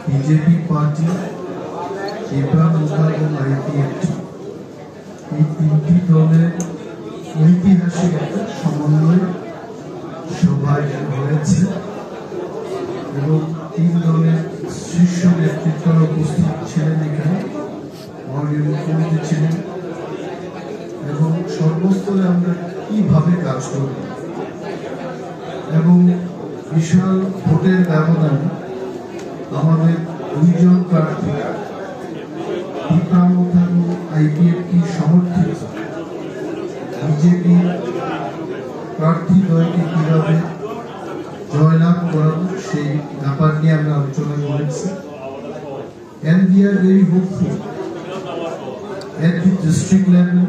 BJP party, এবং IPFT, এই তিনটি দলের ঐতিহাসিক একটা সমন্বয় সভায় হয়েছে এবং তিন দলের শীর্ষ নেতৃত্বরা উপস্থিত ছিলেন। এখানে মাননীয় মুখ্যমন্ত্রী ছিলেন এবং সর্বস্তরে আমরা কিভাবে কাজ করব এবং বিশাল ভোটের ব্যবধানে আমাদের দুইজন প্রার্থী আইপিএফটি সমর্থিত বিজেপি প্রার্থী দলকে কিভাবে জয়লাভ করাবো সেই ব্যাপার নিয়ে আমরা আলোচনা করেছি। And we are very hopeful at the district level,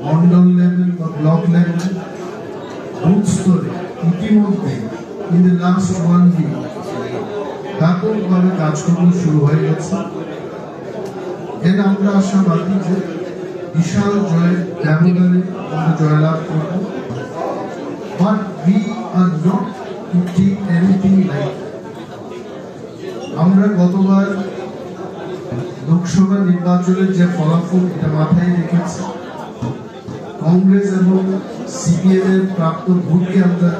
mandal level or block level, both স্তরে ইতিমধ্যে in the last 1 week ব্যাপকভাবে কাজকর্ম শুরু হয়ে গেছে। এর আমরা আশাবাদী যে বিশাল জয়ের ব্যবধানে আমরা জয়লাভ করব। But we are not to take anything like আমরা গতবার লোকসভা নির্বাচনের যে ফলাফল এটা মাথায় রেখেছি, কংগ্রেস এবং সিপিএম এর প্রাপ্ত ভোটকে আমরা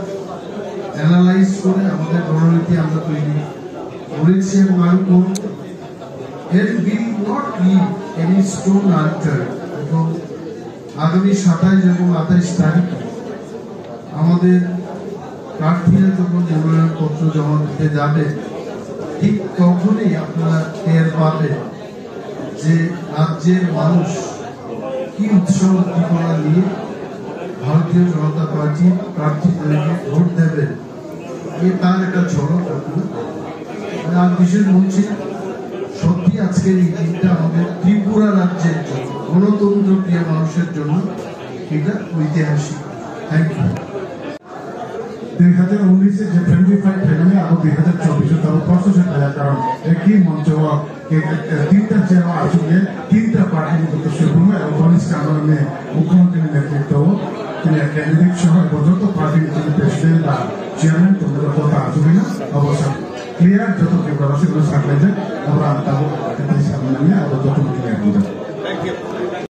অ্যানালাইজ করে আমাদের রণনীতি আমরা তৈরি করেছি এবং আরো করব। And we will not leave any stone unturned এবং আগামী 27 এবং 28 তারিখে আমাদের প্রার্থীরা যখন মনোনয়নপত্র জমা দিতে যাবে ঠিক তখনই আপনারা টের পাবেন যে রাজ্যের মানুষ কি উৎসাহ উদ্দীপনা নিয়ে ভারতীয় জনতা পার্টির প্রার্থীদেরকে ভোট দেবেন, তার একটা ঝলক আর বিশেষ বলছি সত্যি আজকের এই দিনটা আমাদের ত্রিপুরা রাজ্যের জন্য, গণতন্ত্র প্রিয় মানুষের জন্য এটা ঐতিহাসিক। Thank you. 2019 যে ফ্রেন্ডলি ফাইট ফেলুনে আরো 2024 তার প্রসেসে ফেলা কারণ একই মঞ্চ তিনটা চেয়ার আসলে তিনটা পার্টি মতো শুরু এবং ঘনিষ্ঠ আন্দোলনে মুখ্যমন্ত্রীর নেতৃত্ব তিনি ক্যান্ডিডেট সহ যত পার্টির যিনি প্রেসিডেন্ট বা চেয়ারম্যান তোমাদের কথা আসবে না অবশ্য ক্লিয়ার যত কেউ সেগুলো থাকলে যে আমরা তাদের সামনে নিয়ে আরো যত ক্লিয়ার হয়ে যাবে।